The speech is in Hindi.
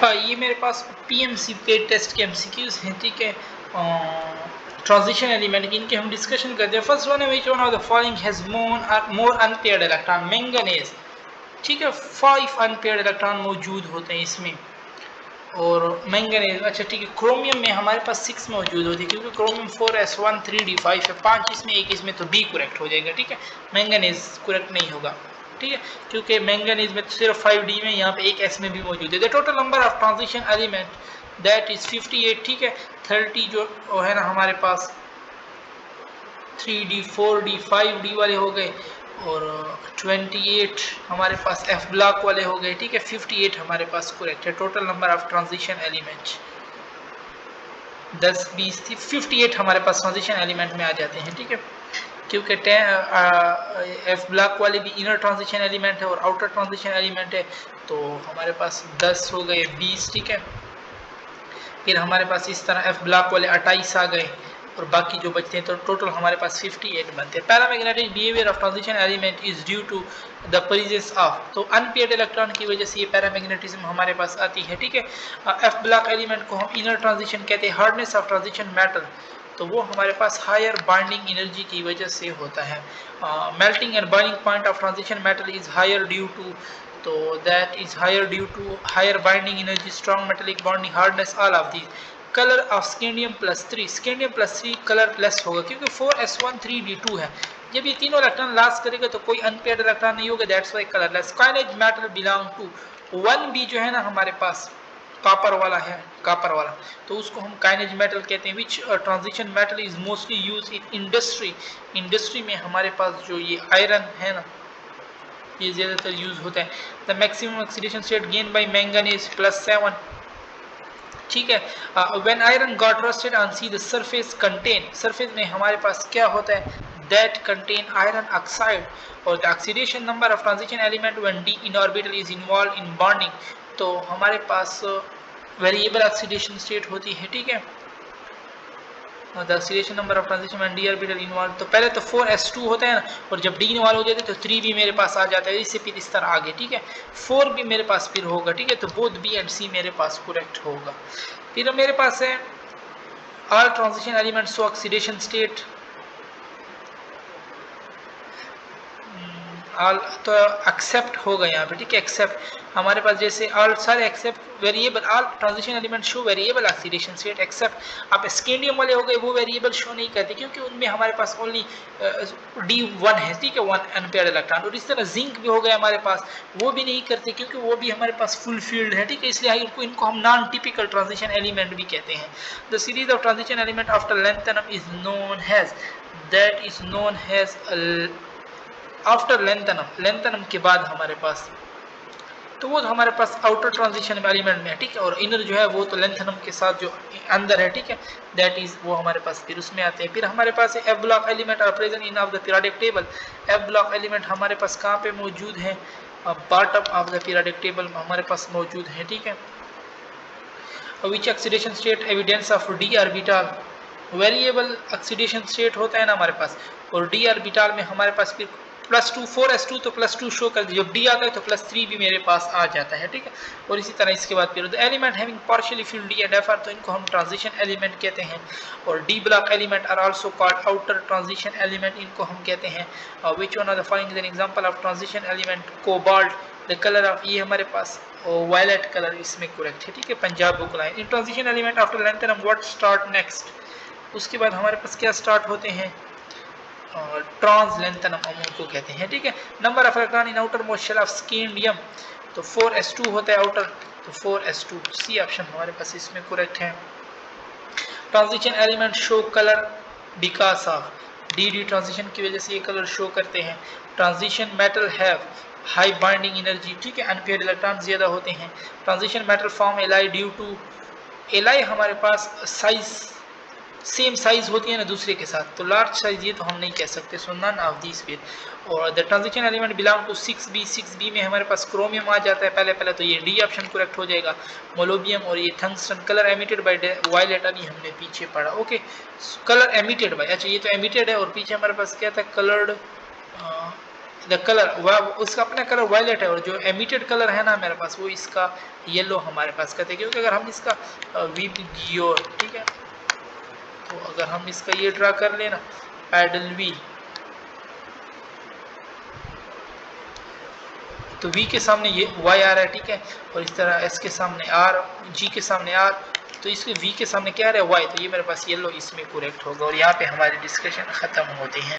ये मेरे पास पीएमसी पेड टेस्ट के एमसीक्यूज हैं, ठीक है। ट्रांजिशन एलिमेंट इनके हम डिस्कशन करते हैं। फर्स्ट वन है which one of the following has more unpaired electron, manganese, ठीक है। 5 अनपेयर्ड इलेक्ट्रॉन मौजूद होते हैं इसमें। और मैंगनीज, अच्छा ठीक है। क्रोमियम में हमारे पास 6 मौजूद होती है, क्योंकि क्रोमियम 4s1 3d5 है, 5 इसमें 1 इसमें, तो बी करेक्ट हो जाएगा, ठीक है। मैंगनीज करेक्ट नहीं होगा, ठीक है, क्योंकि मैंगनीज में सिर्फ 5d में, यहाँ पे 1s में भी मौजूद है। The total number of transition element that is 58, ठीक है। 30 जो है ना हमारे पास 3d 4d 5d वाले हो गए, और 28 हमारे पास एफ ब्लॉक वाले हो गए, ठीक है। 58 हमारे पास करेक्ट है। Total number of transition element 10 20 थी, 58 हमारे पास ट्रांजिशन एलिमेंट में आ जाते हैं, ठीक है। क्योंकि एफ ब्लॉक वाले भी इनर ट्रांजिशन एलिमेंट है और आउटर ट्रांजिशन एलिमेंट है, तो हमारे पास 10 हो गए 20, ठीक है। फिर हमारे पास इस तरह एफ ब्लॉक वाले 28 आ गए, और बाकी जो बचते हैं तो टोटल हमारे पास 58 बनते हैं। Paramagnetic behaviour of transition element is due to the presence of, तो अनपेयर्ड इलेक्ट्रॉन की वजह से ये पैरामैग्नेटिज्म हमारे पास आती है, ठीक है। एफ ब्लॉक एलिमेंट को हम इनर ट्रांजिशन कहते हैं। हार्डनेस ऑफ ट्रांजिशन मेटल, तो वो हमारे पास हायर बाइंडिंग एनर्जी की वजह से होता है। Melting and boiling point of transition metal is higher due to, तो that is higher due to higher binding energy, strong metallic bonding, hardness, all of these. Colour of scandium plus 3, scandium plus 3 colour plus होगा, क्योंकि 4s1 3d2 है। जब ये तीनों इलेक्ट्रॉन लॉस करेगा तो कोई अनपेयर्ड इलेक्ट्रॉन नहीं होगा, दैट्स वाई कलरलेस। काइनेज मेटल बिलोंग टू 1b जो है ना हमारे पास कॉपर वाला है, कॉपर वाला, तो उसको हम काइनेज मेटल कहते हैं। विच transition metal is mostly use in industry, industry में हमारे पास जो ये आयरन है ना, ये ज्यादातर यूज होता है। The maximum oxidation state gain by manganese +7, ठीक है। When iron got rusted on see the surface contain, surface में हमारे पास क्या होता है, दैट कंटेन आयरन ऑक्साइड। और the oxidation number of transition element when D in orbital is involve in bonding, तो हमारे पास वेरिएबल ऑक्सीडेशन स्टेट होती है, ठीक है। The oxidation number of transition when D orbital involve, तो पहले तो 4s2 होता है ना, और जब डी इन्वॉल्व हो जाते हैं तो 3 भी मेरे पास आ जाता है, इससे फिर इस तरह आगे, ठीक है। 4 भी मेरे पास फिर होगा, ठीक है। तो बोथ बी एंड सी मेरे पास करेक्ट होगा। फिर मेरे पास है all transition elements show oxidation state, all तो एक्सेप्ट होगा यहाँ पे, ठीक है। एक्सेप्ट हमारे पास जैसे ऑल सारे except variable, all transition element show variable oxidation state except. आप स्कैंडियम वाले हो गए, वो वेरिएबल शो नहीं करते, क्योंकि उनमें हमारे पास ओनली D1 है, ठीक है, 1 अनपेयर्ड इलेक्ट्रॉन। और इस तरह जिंक भी हो गया हमारे पास, वो भी नहीं करते, क्योंकि वो भी हमारे पास फुल फील्ड है, ठीक है। इसलिए इनको हम नॉन टिपिकल ट्रांजिशन एलिमेंट भी कहते हैं। The series of transition element after lanthanum is known has, that is known has after lanthanum, lanthanum के बाद हमारे पास, तो वो हमारे पास आउटर ट्रांजिशन एलिमेंट में है, ठीक है। और इनर जो है वो तो लेंथेनम के साथ जो अंदर है, ठीक है, दैट इज वो हमारे पास फिर उसमें आते हैं। फिर हमारे पास F block element are present in of the periodic table. F block element हमारे पास कहाँ पे मौजूद है, bottom of the periodic table में हमारे पास मौजूद है, ठीक है। Which oxidation state evidence of D orbital, variable oxidation state होता है ना हमारे पास, और डी ऑर्बिटल में हमारे पास फिर +2 4s2 तो +2 शो कर दिया, जब डी आता है तो +3 भी मेरे पास आ जाता है, ठीक है। और इसी तरह इसके बाद फिर the element having partially filled D and F are, तो इनको हम ट्रांजिशन एलिमेंट कहते हैं। और D block element are also called outer transition element, इनको हम कहते हैं। Which one of the following is an example of transition element, cobalt, the colour of, ये हमारे पास वायलेट कलर इसमें करेक्ट है, ठीक है। Punjab book line. In transition element after lanthanum what start next, उसके बाद हमारे पास क्या स्टार्ट होते हैं, ट्रांस लेंथेनम हम उनको कहते हैं, ठीक है। Number of electron in outermost shell of scandium, तो 4s2 होता है आउटर, तो 4s2 सी ऑप्शन हमारे पास इसमें करेक्ट है। Transition element show colour because of, the transition की वजह से ये कलर शो करते हैं। Transition metal have high binding energy, ठीक है, अनपेयर्ड इलेक्ट्रॉन ज्यादा होते हैं। Transition metal form alloy due to, alloy हमारे पास साइज सेम साइज होती है ना दूसरे के साथ, तो लार्ज साइज ये तो हम नहीं कह सकते, सो नन ऑफ दीस फिर। और the transition element belong to 6b, 6b में हमारे पास क्रोमियम आ जाता है पहले तो ये डी ऑप्शन करेक्ट हो जाएगा। मोलोबियम और ये tungsten. Colour emitted by violet, अभी हमने पीछे पढ़ा, ओके। कलर एमिटेड बाय, अच्छा ये तो एमिटेड है, और पीछे हमारे पास क्या था, कलर्ड द कलर वह उसका अपना कलर वायलेट है और जो एमिटेड कलर है ना मेरे पास वो इसका येलो हमारे पास कहते हैं। क्योंकि अगर हम इसका विद योर, ठीक है, तो अगर हम इसका ये ड्रा कर लेना पैडल वी, तो वी के सामने ये वाई आ रहा है, ठीक है, और इस तरह एस के सामने आर, जी के सामने आर, तो इसके वी के सामने क्या आ रहा है वाई, तो ये मेरे पास येलो इसमें करेक्ट होगा और यहाँ पे हमारी डिस्कशन खत्म होती है।